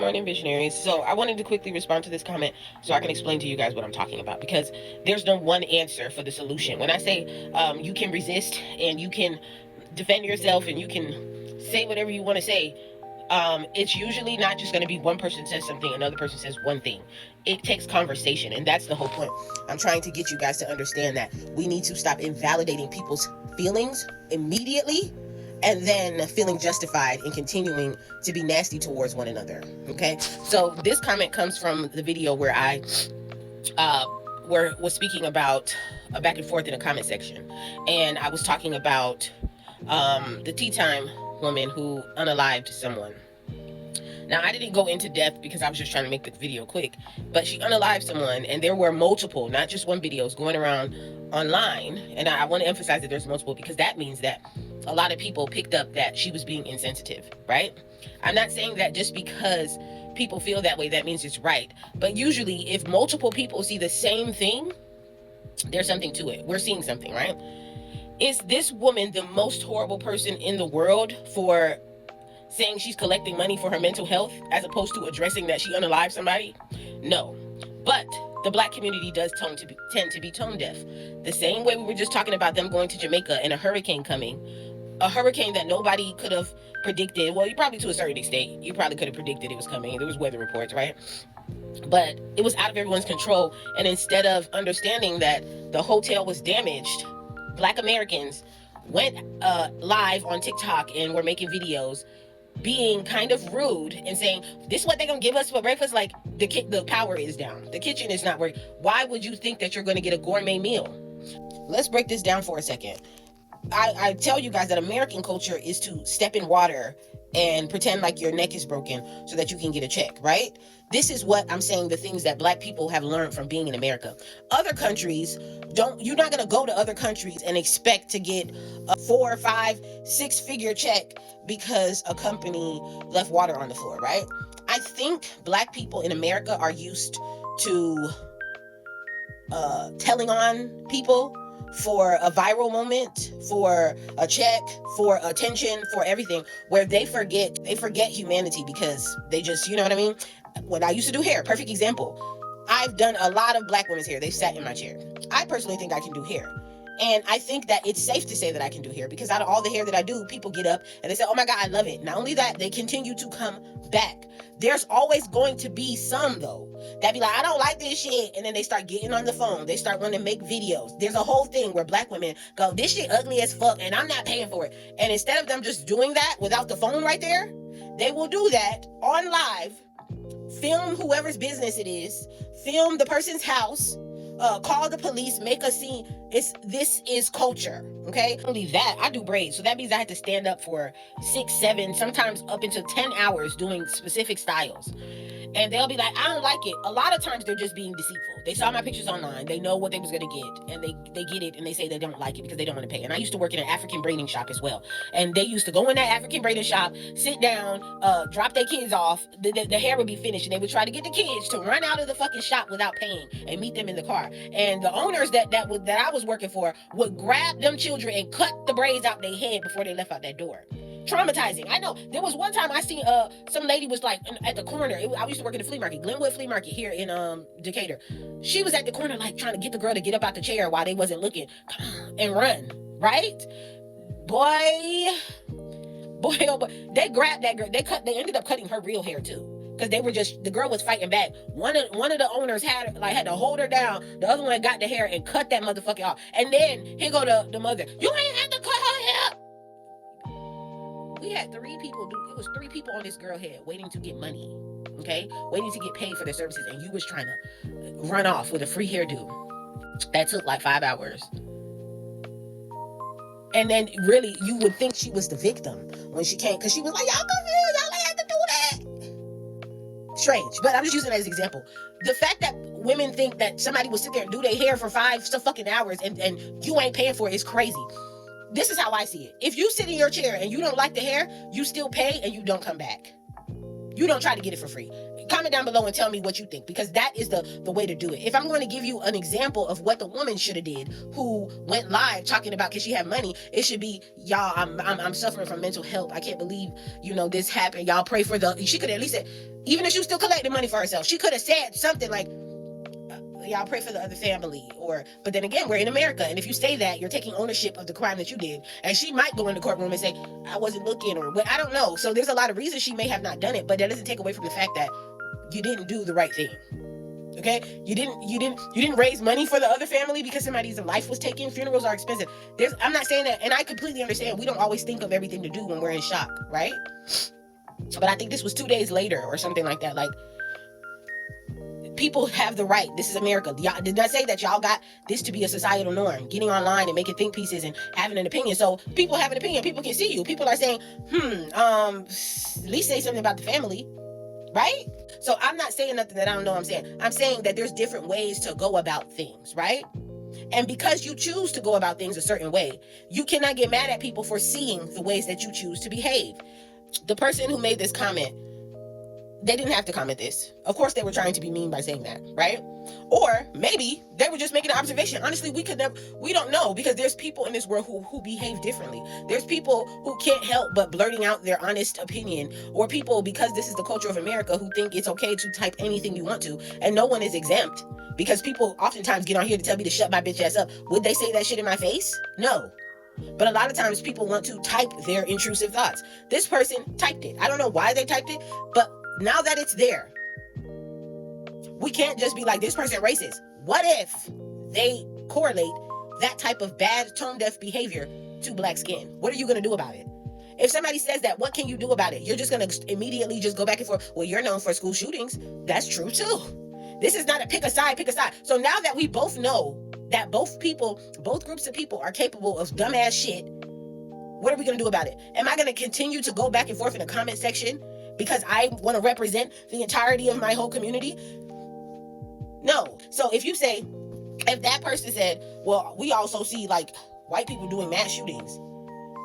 Morning Visionaries. So I wanted to quickly respond to this comment so I can explain to you guys what I'm talking about, because there's no one answer for the solution. When I say you can resist and you can defend yourself and you can say whatever you want to say, it's usually not just going to be one person says something, another person says one thing. It takes conversation, and that's the whole point. I'm trying to get you guys to understand that we need to stop invalidating people's feelings immediately and then feeling justified in continuing to be nasty towards one another. Okay, so this comment comes from the video where I was speaking about a back and forth in a comment section, and I was talking about the tea time woman who unalived someone. Now, I didn't go into depth because I was just trying to make the video quick, but she unalived someone, and there were multiple, not just one, videos going around online. And I want to emphasize that there's multiple, because that means that a lot of people picked up that she was being insensitive, right? I'm not saying that just because people feel that way, that means it's right. But usually, if multiple people see the same thing, there's something to it. We're seeing something, right? Is this woman the most horrible person in the world for saying she's collecting money for her mental health as opposed to addressing that she unalived somebody? No. But the Black community does tend to be tone deaf. The same way we were just talking about them going to Jamaica and a hurricane coming, a hurricane that nobody could have predicted. Well, you probably, to a certain extent, you probably could have predicted it was coming. There was weather reports, right? But it was out of everyone's control. And instead of understanding that the hotel was damaged, Black Americans went live on TikTok and were making videos being kind of rude and saying, this is what they're gonna give us for breakfast. Like, the power is down, the kitchen is not working. Why would you think that you're gonna get a gourmet meal? Let's break this down for a second. I tell you guys that American culture is to step in water and pretend like your neck is broken so that you can get a check, right? This is what I'm saying, the things that Black people have learned from being in America. Other countries you're not going to go to other countries and expect to get a 4, 5, 6-figure check because a company left water on the floor, right? I think Black people in America are used to telling on people for a viral moment, for a check, for attention, for everything, where they forget humanity because they just, you know what I mean? When I used to do hair, perfect example. I've done a lot of Black women's hair. They've sat in my chair. I personally think I can do hair. And I think that it's safe to say that I can do hair, because out of all the hair that I do, people get up and they say, oh my God, I love it. Not only that, they continue to come back. There's always going to be some, though, that be like, I don't like this shit. And then they start getting on the phone. They start wanting to make videos. There's a whole thing where Black women go, this shit ugly as fuck and I'm not paying for it. And instead of them just doing that without the phone right there, they will do that on live, film whoever's business it is, film the person's house, call the police, make a scene. This is culture, okay? Only that, I do braids, so that means I had to stand up for 6, 7, sometimes up into 10 hours doing specific styles. And they'll be like, I don't like it. A lot of times they're just being deceitful. They saw my pictures online. They know what they was going to get. And they get it, and they say they don't like it because they don't want to pay. And I used to work in an African braiding shop as well. And they used to go in that African braiding shop, sit down, drop their kids off. The hair would be finished. And they would try to get the kids to run out of the fucking shop without paying and meet them in the car. And the owners that I was working for would grab them children and cut the braids out their head before they left out that door. Traumatizing. I know. There was one time I seen some lady was like at the corner. I used to work at the flea market, Glenwood Flea Market here in Decatur. She was at the corner like trying to get the girl to get up out the chair while they wasn't looking and run. Right? Boy, oh boy. They grabbed that girl. They ended up cutting her real hair too. Because the girl was fighting back. One of the owners had to hold her down. The other one got the hair and cut that motherfucker off. And then here go the mother. You ain't have to cut her hair. We had 3 people it was 3 people on this girl head waiting to get money, okay? Waiting to get paid for their services, and you was trying to run off with a free hairdo. That took like 5 hours. And then really, you would think she was the victim when she came, because she was like, y'all confused, y'all ain't have to do that. Strange, but I'm just using it as an example. The fact that women think that somebody will sit there and do their hair for 5 fucking hours and you ain't paying for it is crazy. This is how I see it. If you sit in your chair and you don't like the hair, you still pay and you don't come back. You don't try to get it for free. Comment down below and tell me what you think, because that is the way to do it. If I'm going to give you an example of what the woman should have did who went live talking about can she have money, it should be, y'all, I'm suffering from mental health. I can't believe, this happened. Y'all pray for she could have at least said, even if she was still collecting money for herself, she could have said something like, y'all pray for the other family. But then again, we're in America, and if you say that, you're taking ownership of the crime that you did. And she might go in the courtroom and say, I wasn't looking, or I don't know. So there's a lot of reasons she may have not done it, but that doesn't take away from the fact that you didn't do the right thing. Okay? You didn't raise money for the other family because somebody's life was taken. Funerals are expensive. I'm not saying that, and I completely understand we don't always think of everything to do when we're in shock, right? But I think this was 2 days later or something like that. Like, people have the right. This is America. Y'all did not say that y'all got this to be a societal norm, getting online and making think pieces and having an opinion. So people have an opinion. People can see you. People are saying, at least say something about the family, right? So I'm not saying nothing that I don't know I'm saying. I'm saying that there's different ways to go about things, right? And because you choose to go about things a certain way, you cannot get mad at people for seeing the ways that you choose to behave. The person who made this comment, they didn't have to comment this. Of course, they were trying to be mean by saying that, right? Or maybe they were just making an observation. Honestly, we don't know, because there's people in this world who behave differently. There's people who can't help but blurting out their honest opinion, or people, because this is the culture of America, who think it's okay to type anything you want to, and no one is exempt. Because people oftentimes get on here to tell me to shut my bitch ass up. Would they say that shit in my face? No. But a lot of times people want to type their intrusive thoughts. This person typed it. I don't know why they typed it, but now that it's there, we can't just be like, this person racist. What if they correlate that type of bad tone-deaf behavior to black skin? What are you going to do about it? If somebody says that, what can you do about it? You're just going to immediately just go back and forth. Well, you're known for school shootings. That's true too. This is not a pick a side. So now that we both know that both groups of people are capable of dumbass shit, what are we going to do about it? Am I going to continue to go back and forth in the comment section because I want to represent the entirety of my whole community? No. So if that person said, well, we also see like white people doing mass shootings.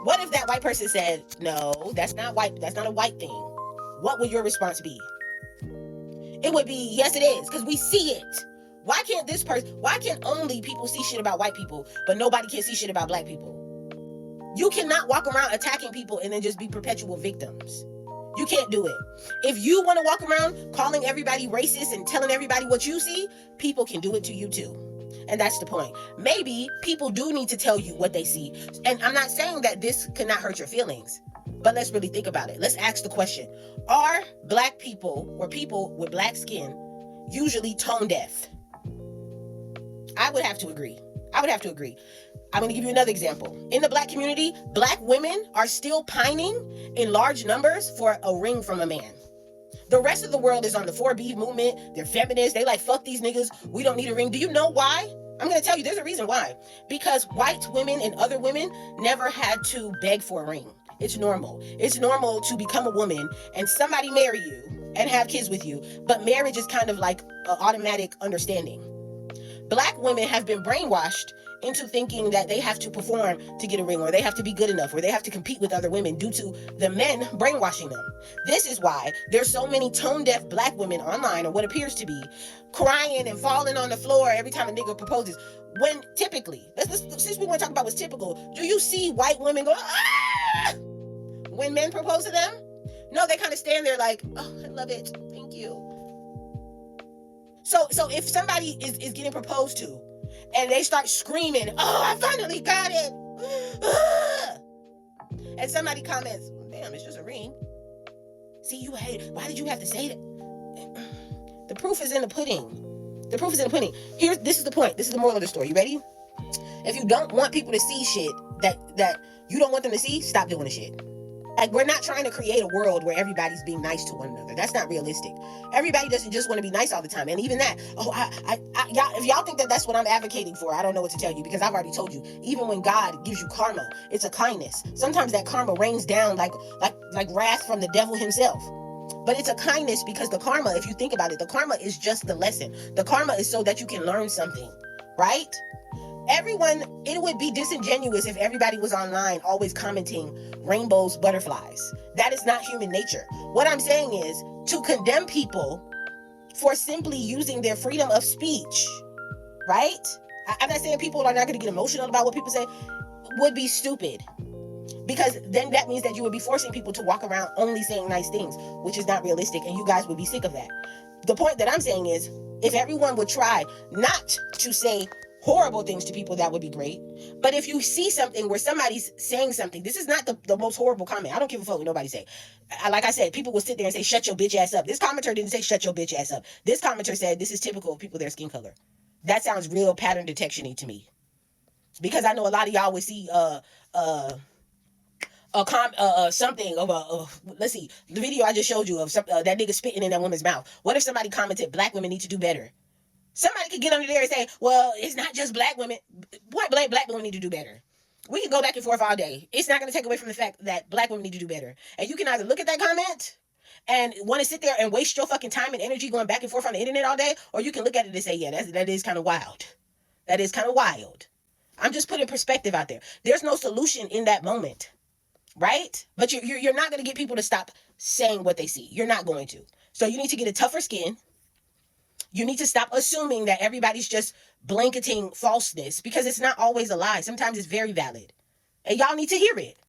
What if that white person said, no, that's not white. That's not a white thing. What would your response be? It would be, yes, it is, because we see it. Why can't only people see shit about white people, but nobody can see shit about black people? You cannot walk around attacking people and then just be perpetual victims. You can't do it. If you want to walk around calling everybody racist and telling everybody what you see, people can do it to you too. And that's the point. Maybe people do need to tell you what they see. And I'm not saying that this cannot hurt your feelings, but let's really think about it. Let's ask the question, are black people or people with black skin usually tone deaf? I would have to agree. I'm going to give you another example. In the black community, black women are still pining in large numbers for a ring from a man. The rest of the world is on the 4B movement. They're feminists. They like, fuck these niggas. We don't need a ring. Do you know why? I'm going to tell you, there's a reason why. Because white women and other women never had to beg for a ring. It's normal. It's normal to become a woman and somebody marry you and have kids with you. But marriage is kind of like an automatic understanding. Black women have been brainwashed into thinking that they have to perform to get a ring, or they have to be good enough, or they have to compete with other women due to the men brainwashing them. This is why there's so many tone-deaf black women online, or what appears to be, crying and falling on the floor every time a nigga proposes. When typically, since we want to talk about what's typical, do you see white women go, ah, when men propose to them? No, they kind of stand there like, oh, I love it, thank you. So if somebody is getting proposed to, and they start screaming, oh, I finally got it. And somebody comments, damn, it's just a ring. See, you hate it. Why did you have to say that? The proof is in the pudding. This is the point. This is the moral of the story. You ready? If you don't want people to see shit that you don't want them to see, stop doing the shit. Like, we're not trying to create a world where everybody's being nice to one another. That's not realistic. Everybody doesn't just want to be nice all the time. And even that, y'all, if y'all think that that's what I'm advocating for, I don't know what to tell you, because I've already told you, even when God gives you karma, it's a kindness. Sometimes that karma rains down like wrath from the devil himself. But it's a kindness, because the karma, if you think about it, the karma is just the lesson. The karma is so that you can learn something, right? It would be disingenuous if everybody was online always commenting rainbows, butterflies. That is not human nature. What I'm saying is, to condemn people for simply using their freedom of speech, right? I'm not saying people are not going to get emotional about what people say, would be stupid. Because then that means that you would be forcing people to walk around only saying nice things, which is not realistic, and you guys would be sick of that. The point that I'm saying is, if everyone would try not to say horrible things to people, that would be great. But if you see something where somebody's saying something, this is not the most horrible comment. I don't give a fuck what nobody say. Like I said, people will sit there and say, shut your bitch ass up. This commenter didn't say, shut your bitch ass up. This commenter said, this is typical of people, their skin color. That sounds real pattern detection-y to me. Because I know a lot of y'all would see something of let's see, the video I just showed you of some, that nigga spitting in that woman's mouth. What if somebody commented, black women need to do better? Somebody could get under there and say, well, it's not just black women. Point blank, black women need to do better. We can go back and forth all day. It's not going to take away from the fact that black women need to do better. And you can either look at that comment and want to sit there and waste your fucking time and energy going back and forth on the internet all day, or you can look at it and say, yeah, that is kind of wild. That is kind of wild. I'm just putting perspective out there. There's no solution in that moment. Right? But you're not going to get people to stop saying what they see. You're not going to. So you need to get a tougher skin. You need to stop assuming that everybody's just blanketing falseness, because it's not always a lie. Sometimes it's very valid. And y'all need to hear it.